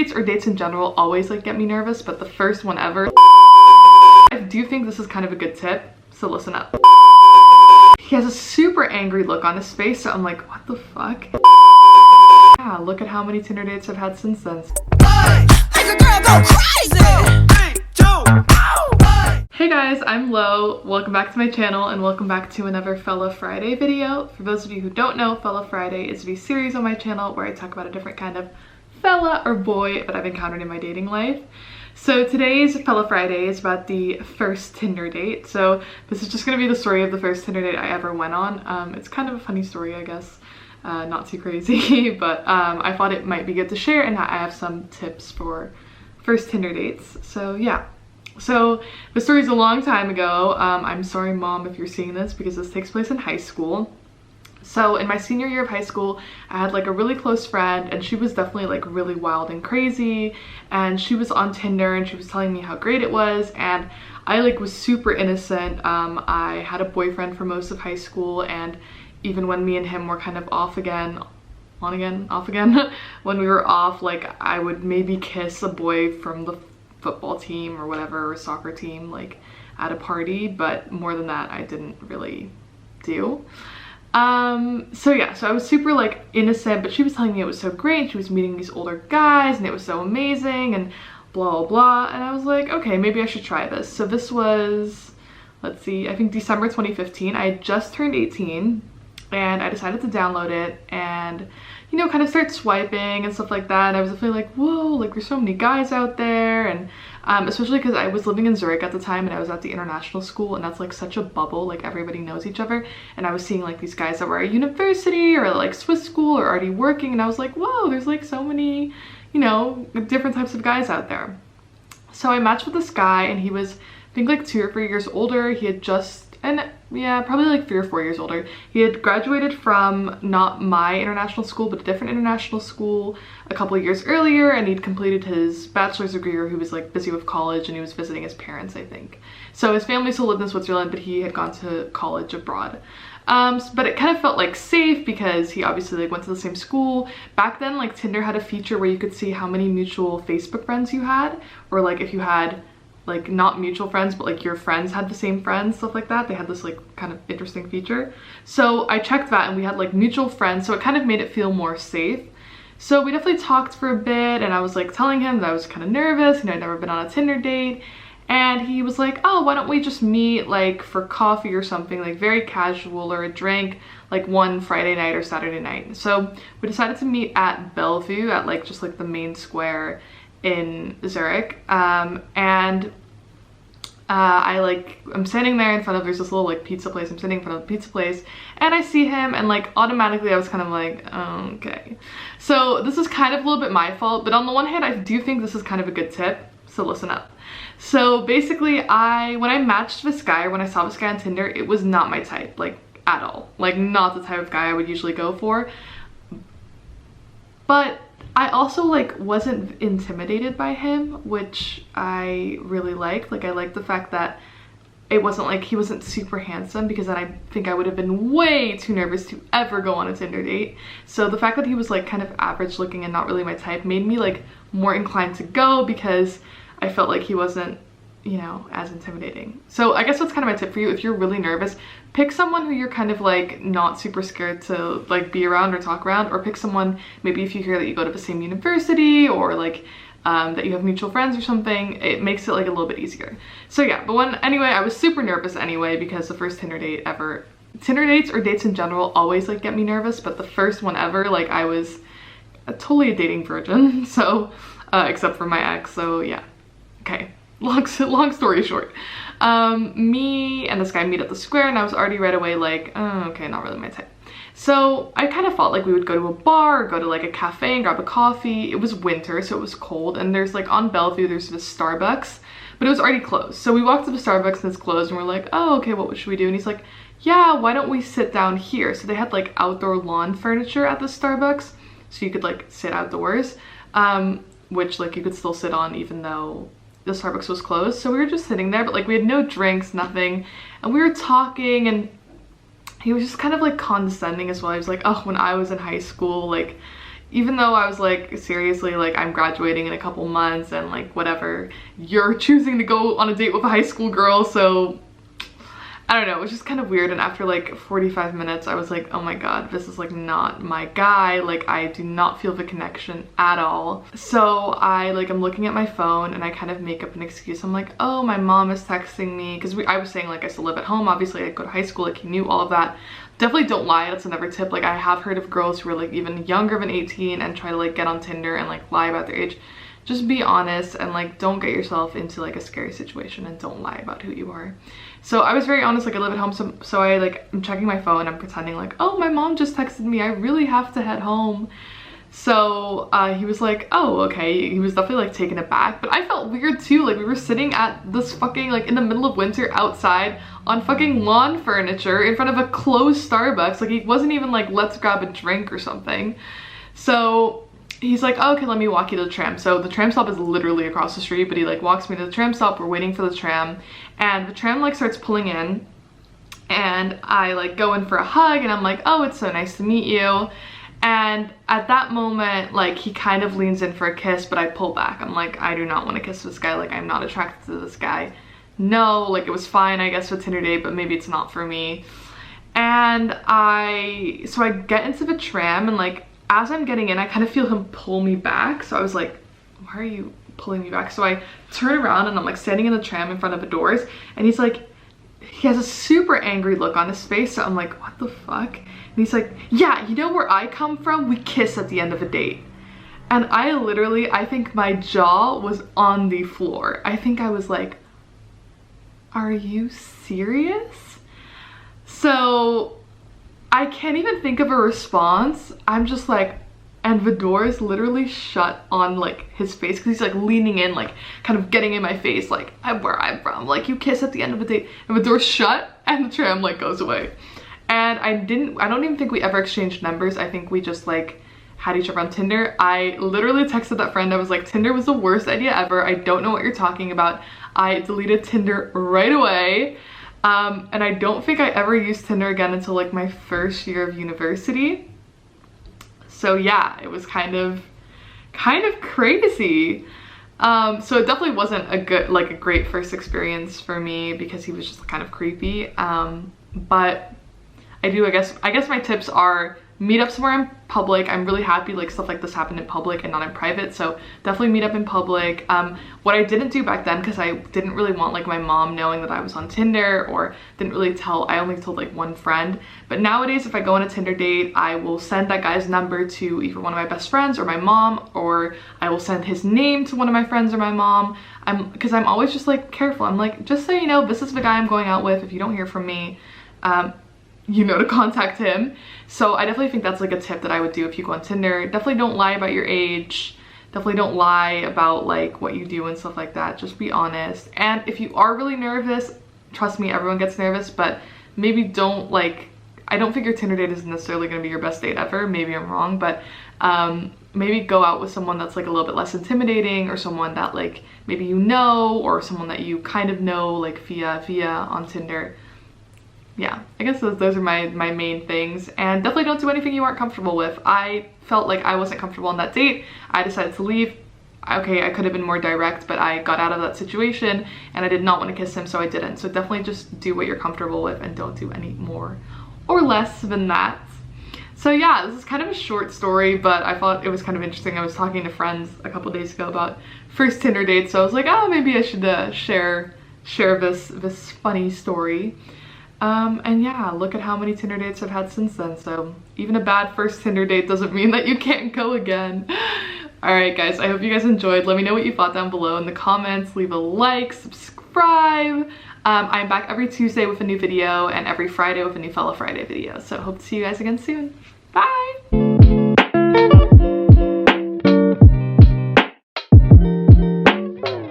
dates or dates in general always like get me nervous, but the first one ever. I do think this is kind of a good tip, so listen up. He has a super angry look on his face, so I'm like, what the fuck? Yeah, look at how many Tinder dates I've had since then. Hey guys, I'm Lo. Welcome back to my channel and welcome back to another Fella Friday video. For those of you who don't know, Fella Friday is the series on my channel where I talk about a different kind of fella or boy that I've encountered in my dating life. So today's Fella Friday is about the first Tinder date. So this is just going to be the story of the first Tinder date I ever went on. It's kind of a funny story, I guess. Not too crazy, but I thought it might be good to share, and I have some tips for first Tinder dates. So yeah. So the story's a long time ago. I'm sorry, Mom, if you're seeing this, because this takes place in high school. So in my senior year of high school, I had like a really close friend, and she was definitely like really wild and crazy, and she was on Tinder and she was telling me how great it was, and I like was super innocent. I had a boyfriend for most of high school, and even when me and him were kind of off again, on again, off again, when we were off, like I would maybe kiss a boy from the football team or whatever, or soccer team, like at a party, but more than that I didn't really do. So yeah, so I was super like innocent, but she was telling me it was so great. She was meeting these older guys and it was so amazing and blah blah blah, and I was like, okay, maybe I should try this. So this was, let's see, I think December 2015. I had just turned 18 and I decided to download it and, you know, kind of start swiping and stuff like that. And I was feeling like, whoa, like there's so many guys out there. And especially because I was living in Zurich at the time and I was at the international school, and that's like such a bubble, like everybody knows each other. And I was seeing like these guys that were at university or like Swiss school or already working, and I was like, whoa, there's like so many, you know, different types of guys out there. So I matched with this guy, and he was, I think, like 2 or 3 years older. He had just, and yeah, probably like 3 or 4 years older. He had graduated from not my international school, but a different international school a couple of years earlier, and he'd completed his bachelor's degree, or he was like busy with college, and he was visiting his parents, I think. So his family still lived in Switzerland, but he had gone to college abroad. But it kind of felt like safe because he obviously like went to the same school. Back then, like Tinder had a feature where you could see how many mutual Facebook friends you had, or like if you had like not mutual friends, but like your friends had the same friends, stuff like that. They had this like kind of interesting feature. So I checked that and we had like mutual friends, so it kind of made it feel more safe. So we definitely talked for a bit, and I was like telling him that I was kind of nervous, you know, I'd never been on a Tinder date. And he was like, oh, why don't we just meet like for coffee or something, like very casual, or a drink, like one Friday night or Saturday night. So we decided to meet at Bellevue, at like just like the main square in Zurich. I'm standing there in front of, there's this little like pizza place. I'm sitting in front of the pizza place and I see him, and like automatically I was kind of like, oh, okay. So this is kind of a little bit my fault, but on the one hand I do think this is kind of a good tip, so listen up. So basically when I matched this guy, or when I saw this guy on Tinder, it was not my type, like at all. Like not the type of guy I would usually go for. But I also like wasn't intimidated by him, which I really liked. Like I liked the fact that it wasn't like he wasn't super handsome, because then I think I would have been way too nervous to ever go on a Tinder date. So the fact that he was like kind of average looking and not really my type made me like more inclined to go, because I felt like he wasn't, you know, as intimidating. So I guess that's kind of my tip for you. If you're really nervous, pick someone who you're kind of like not super scared to like be around or talk around, or pick someone, maybe if you hear that you go to the same university, or like that you have mutual friends or something, it makes it like a little bit easier. So yeah, but anyway, I was super nervous anyway, because the first Tinder date ever, Tinder dates or dates in general always like get me nervous, but the first one ever, like I was totally a dating virgin. So except for my ex, so yeah. Okay, long story short, me and this guy meet at the square, and I was already right away like, oh, okay, not really my type. So I kind of thought like we would go to a bar or go to like a cafe and grab a coffee. It was winter, so it was cold, and there's like on Bellevue there's this Starbucks, but it was already closed. So we walked to the Starbucks and it's closed, and we're like, oh, okay, what should we do? And he's like, yeah, why don't we sit down here? So they had like outdoor lawn furniture at the Starbucks, so you could like sit outdoors, which like you could still sit on even though the Starbucks was closed. So we were just sitting there, but like we had no drinks, nothing, and we were talking, and he was just kind of like condescending as well. He was like, oh, when I was in high school, like even though I was like, seriously, like I'm graduating in a couple months and like whatever, you're choosing to go on a date with a high school girl, so I don't know, it was just kind of weird. And after like 45 minutes, I was like, oh my god, this is like not my guy. Like I do not feel the connection at all. So I'm looking at my phone and I kind of make up an excuse. I'm like, oh, my mom is texting me, because I was saying like I still live at home. Obviously I go to high school, like he knew all of that. Definitely don't lie, that's another tip. Like I have heard of girls who are like even younger than 18 and try to like get on Tinder and like lie about their age. Just be honest and like don't get yourself into like a scary situation, and don't lie about who you are. So I was very honest, like I live at home, so I'm checking my phone, I'm pretending like, oh, my mom just texted me, I really have to head home. So he was like, oh, okay. He was definitely like taken aback, but I felt weird too. Like we were sitting at this fucking, like in the middle of winter outside on fucking lawn furniture in front of a closed Starbucks. Like he wasn't even like, let's grab a drink or something. So he's like, oh, okay, let me walk you to the tram. So the tram stop is literally across the street, but he like walks me to the tram stop. We're waiting for the tram, and the tram like starts pulling in, and I like go in for a hug, and I'm like, oh, it's so nice to meet you. And at that moment, like he kind of leans in for a kiss, but I pull back. I'm like, I do not want to kiss this guy. Like I'm not attracted to this guy. No, like it was fine, I guess, with Tinder date, but maybe it's not for me. And so I get into the tram, and like as I'm getting in, I kind of feel him pull me back. So I was like, why are you pulling me back? So I turn around and I'm like standing in the tram in front of the doors, and he's like, he has a super angry look on his face. So I'm like, what the fuck? And he's like, yeah, you know where I come from? We kiss at the end of a date. And I think my jaw was on the floor. I think I was like, are you serious? So I can't even think of a response. I'm just like, and the door is literally shut on like his face, because he's like leaning in, like kind of getting in my face, like where I'm from, like you kiss at the end of the date, and the door's shut and the tram like goes away. And I don't even think we ever exchanged numbers. I think we just like had each other on Tinder. I literally texted that friend, I was like, Tinder was the worst idea ever. I don't know what you're talking about. I deleted Tinder right away. And I don't think I ever used Tinder again until like my first year of university. So yeah, it was kind of crazy. So it definitely wasn't a great first experience for me, because he was just kind of creepy. But I guess my tips are, meet up somewhere in public. I'm really happy like stuff like this happened in public and not in private, so definitely meet up in public. What I didn't do back then, because I didn't really want like my mom knowing that I was on Tinder, or didn't really tell, I only told like one friend. But nowadays, if I go on a Tinder date, I will send that guy's number to either one of my best friends or my mom, or I will send his name to one of my friends or my mom. Because I'm always just like careful. I'm like, just so you know, this is the guy I'm going out with. If you don't hear from me, you know to contact him. So I definitely think that's like a tip that I would do if you go on Tinder. Definitely don't lie about your age. Definitely don't lie about like what you do and stuff like that. Just be honest. And if you are really nervous, trust me, everyone gets nervous, but maybe don't like, I don't think your Tinder date is necessarily going to be your best date ever. Maybe I'm wrong, but maybe go out with someone that's like a little bit less intimidating, or someone that like maybe you know, or someone that you kind of know like via on Tinder. Yeah, I guess those are my main things. And definitely don't do anything you aren't comfortable with. I felt like I wasn't comfortable on that date. I decided to leave. Okay, I could have been more direct, but I got out of that situation and I did not want to kiss him, so I didn't. So definitely just do what you're comfortable with and don't do any more or less than that. So yeah, this is kind of a short story, but I thought it was kind of interesting. I was talking to friends a couple days ago about first Tinder dates, so I was like, oh, maybe I should share this funny story. And yeah, look at how many Tinder dates I've had since then. So even a bad first Tinder date doesn't mean that you can't go again. Alright guys, I hope you guys enjoyed. Let me know what you thought down below in the comments. Leave a like, subscribe. I'm back every Tuesday with a new video and every Friday with a new Fellow Friday video. So hope to see you guys again soon. Bye!